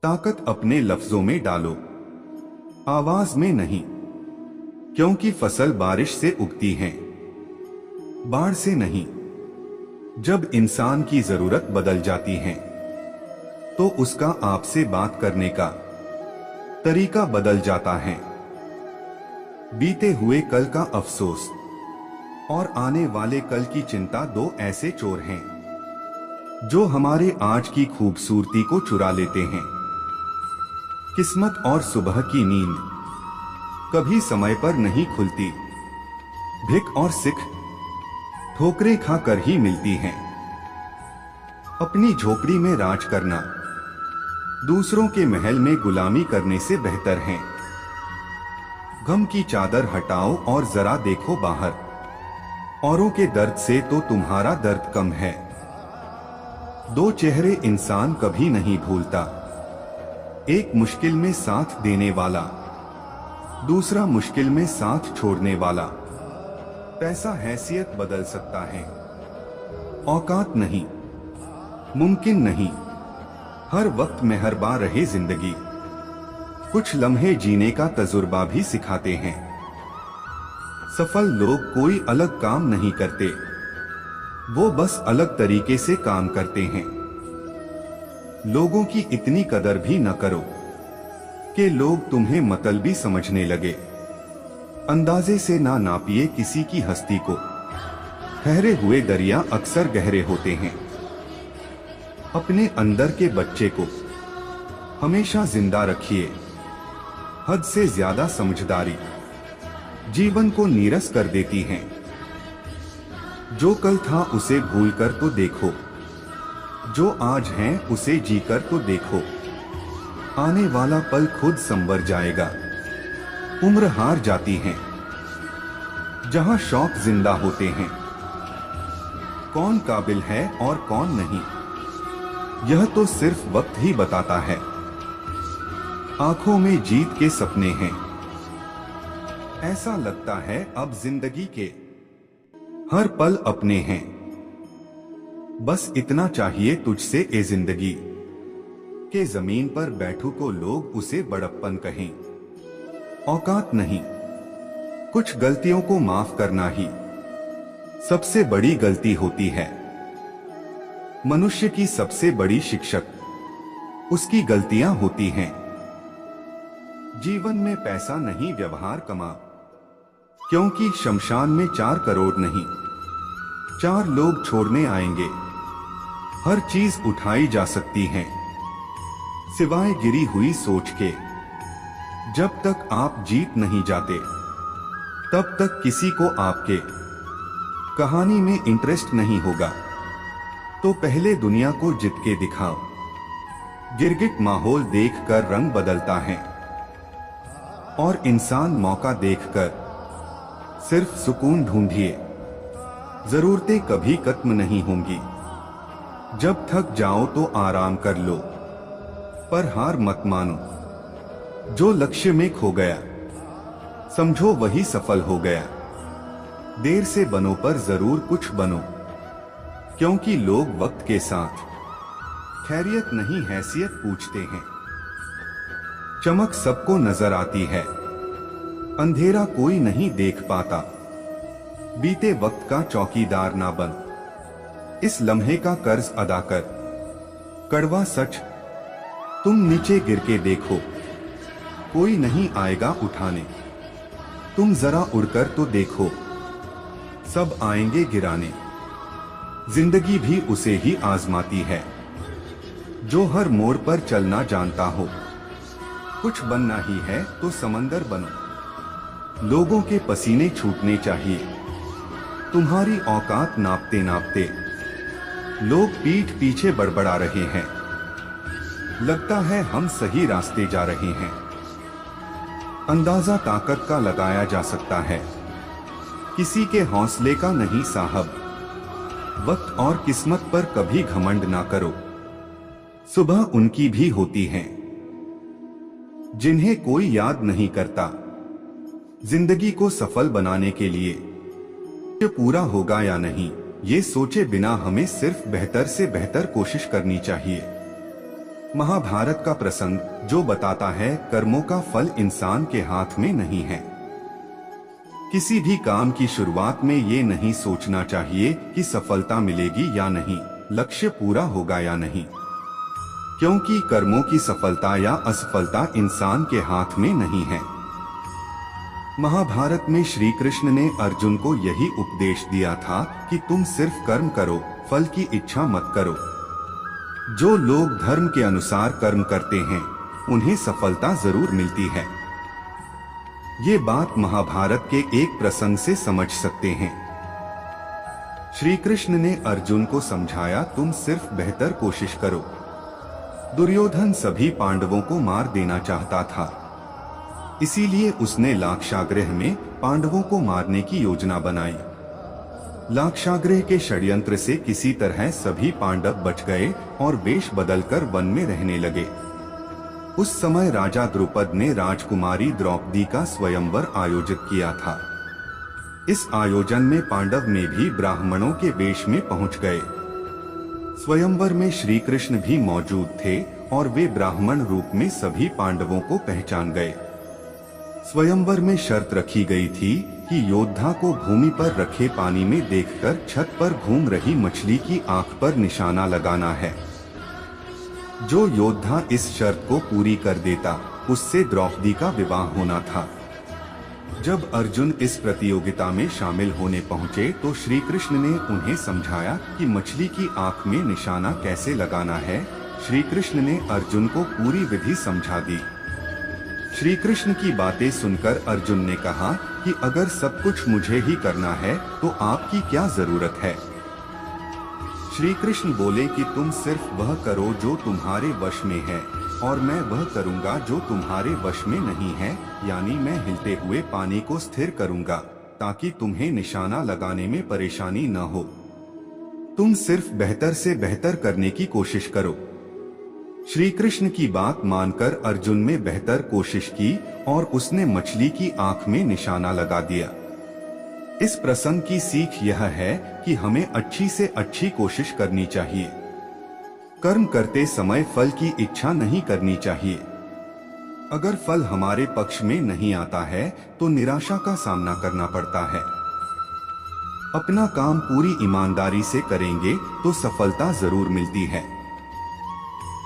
ताकत अपने लफ्जों में डालो, आवाज में नहीं, क्योंकि फसल बारिश से उगती है, बाढ़ से नहीं। जब इंसान की जरूरत बदल जाती है तो उसका आपसे बात करने का तरीका बदल जाता है। बीते हुए कल का अफसोस और आने वाले कल की चिंता दो ऐसे चोर हैं जो हमारे आज की खूबसूरती को चुरा लेते हैं। किस्मत और सुबह की नींद कभी समय पर नहीं खुलती। भिख और सिख ठोकरें खाकर ही मिलती हैं। अपनी झोपड़ी में राज करना दूसरों के महल में गुलामी करने से बेहतर है। गम की चादर हटाओ और जरा देखो बाहर, औरों के दर्द से तो तुम्हारा दर्द कम है। दो चेहरे इंसान कभी नहीं भूलता, एक मुश्किल में साथ देने वाला, दूसरा मुश्किल में साथ छोड़ने वाला। पैसा हैसियत बदल सकता है, औकात नहीं, मुमकिन नहीं। हर वक्त मेहरबान रहे जिंदगी, कुछ लम्हे जीने का तजुर्बा भी सिखाते हैं। सफल लोग कोई अलग काम नहीं करते, वो बस अलग तरीके से काम करते हैं। लोगों की इतनी कदर भी न करो कि लोग तुम्हें मतलबी समझने लगे। अंदाजे से ना नापिए किसी की हस्ती को, ठहरे हुए दरिया अक्सर गहरे होते हैं। अपने अंदर के बच्चे को हमेशा जिंदा रखिए। हद से ज्यादा समझदारी जीवन को नीरस कर देती है। जो कल था उसे भूलकर तो देखो, जो आज है उसे जीकर तो देखो। आने वाला पल खुद संवर जाएगा। उम्र हार जाती है जहां शौक जिंदा होते हैं। कौन काबिल है और कौन नहीं, यह तो सिर्फ वक्त ही बताता है। आंखों में जीत के सपने हैं, ऐसा लगता है अब जिंदगी के हर पल अपने हैं। बस इतना चाहिए तुझसे ए जिंदगी के जमीन पर बैठू को लोग उसे बड़प्पन कहें। औकात नहीं, कुछ गलतियों को माफ करना ही सबसे बड़ी गलती होती है। मनुष्य की सबसे बड़ी शिक्षक उसकी गलतियां होती हैं। जीवन में पैसा नहीं व्यवहार कमा, क्योंकि शमशान में 4 करोड़ नहीं 4 लोग छोड़ने आएंगे। हर चीज उठाई जा सकती है सिवाय गिरी हुई सोच के। जब तक आप जीत नहीं जाते तब तक किसी को आपके कहानी में इंटरेस्ट नहीं होगा। तो पहले दुनिया को जीत के दिखाओ। गिरगिट माहौल देखकर रंग बदलता है और इंसान मौका देखकर सिर्फ सुकून ढूंढिए। जरूरतें कभी खत्म नहीं होंगी। जब थक जाओ तो आराम कर लो, पर हार मत मानो। जो लक्ष्य में खो गया समझो वही सफल हो गया। देर से बनो पर जरूर कुछ बनो, क्योंकि लोग वक्त के साथ खैरियत नहीं हैसियत पूछते हैं। चमक सबको नजर आती है, अंधेरा कोई नहीं देख पाता। बीते वक्त का चौकीदार ना बन, इस लम्हे का कर्ज अदा कर। कड़वा सच, तुम नीचे गिर के देखो, कोई नहीं आएगा उठाने। तुम जरा उड़कर तो देखो, सब आएंगे गिराने। जिंदगी भी उसे ही आजमाती है जो हर मोड़ पर चलना जानता हो। कुछ बनना ही है तो समंदर बनो। लोगों के पसीने छूटने चाहिए तुम्हारी औकात नापते नापते। लोग पीठ पीछे बड़बड़ा रहे हैं, लगता है हम सही रास्ते जा रहे हैं। अंदाजा ताकत का लगाया जा सकता है, किसी के हौसले का नहीं साहब। वक्त और किस्मत पर कभी घमंड ना करो, सुबह उनकी भी होती है जिन्हें कोई याद नहीं करता। जिंदगी को सफल बनाने के लिए ये पूरा होगा या नहीं, ये सोचे बिना हमें सिर्फ बेहतर से बेहतर कोशिश करनी चाहिए। महाभारत का प्रसंग जो बताता है कर्मों का फल इंसान के हाथ में नहीं है। किसी भी काम की शुरुआत में ये नहीं सोचना चाहिए कि सफलता मिलेगी या नहीं, लक्ष्य पूरा होगा या नहीं, क्योंकि कर्मों की सफलता या असफलता इंसान के हाथ में नहीं है। महाभारत में श्री कृष्ण ने अर्जुन को यही उपदेश दिया था कि तुम सिर्फ कर्म करो, फल की इच्छा मत करो। जो लोग धर्म के अनुसार कर्म करते हैं उन्हें सफलता जरूर मिलती है। ये बात महाभारत के एक प्रसंग से समझ सकते हैं। श्री कृष्ण ने अर्जुन को समझाया, तुम सिर्फ बेहतर कोशिश करो। दुर्योधन सभी पांडवों को मार देना चाहता था, इसीलिए उसने लाक्षागृह में पांडवों को मारने की योजना बनाई। लाक्षागृह के षड्यंत्र से किसी तरह सभी पांडव बच गए और वेश बदलकर वन में रहने लगे। उस समय राजा द्रुपद ने राजकुमारी द्रौपदी का स्वयंवर आयोजित किया था। इस आयोजन में पांडव में भी ब्राह्मणों के वेश में पहुंच गए। स्वयंवर में श्री कृष्ण भी मौजूद थे और वे ब्राह्मण रूप में सभी पांडवों को पहचान गए। स्वयंवर में शर्त रखी गई थी कि योद्धा को भूमि पर रखे पानी में देखकर छत पर घूम रही मछली की आंख पर निशाना लगाना है। जो योद्धा इस शर्त को पूरी कर देता उससे द्रौपदी का विवाह होना था। जब अर्जुन इस प्रतियोगिता में शामिल होने पहुंचे तो श्री कृष्ण ने उन्हें समझाया कि मछली की आंख में निशाना कैसे लगाना है। श्री कृष्ण ने अर्जुन को पूरी विधि समझा दी। श्री कृष्ण की बातें सुनकर अर्जुन ने कहा कि अगर सब कुछ मुझे ही करना है तो आपकी क्या जरूरत है। श्री कृष्ण बोले कि तुम सिर्फ वह करो जो तुम्हारे वश में है और मैं वह करूंगा जो तुम्हारे वश में नहीं है, यानी मैं हिलते हुए पानी को स्थिर करूंगा ताकि तुम्हें निशाना लगाने में परेशानी न हो। तुम सिर्फ बेहतर से बेहतर करने की कोशिश करो। श्री कृष्ण की बात मानकर अर्जुन ने बेहतर कोशिश की और उसने मछली की आंख में निशाना लगा दिया। इस प्रसंग की सीख यह है कि हमें अच्छी से अच्छी कोशिश करनी चाहिए। कर्म करते समय फल की इच्छा नहीं करनी चाहिए। अगर फल हमारे पक्ष में नहीं आता है तो निराशा का सामना करना पड़ता है। अपना काम पूरी ईमानदारी से करेंगे तो सफलता जरूर मिलती है।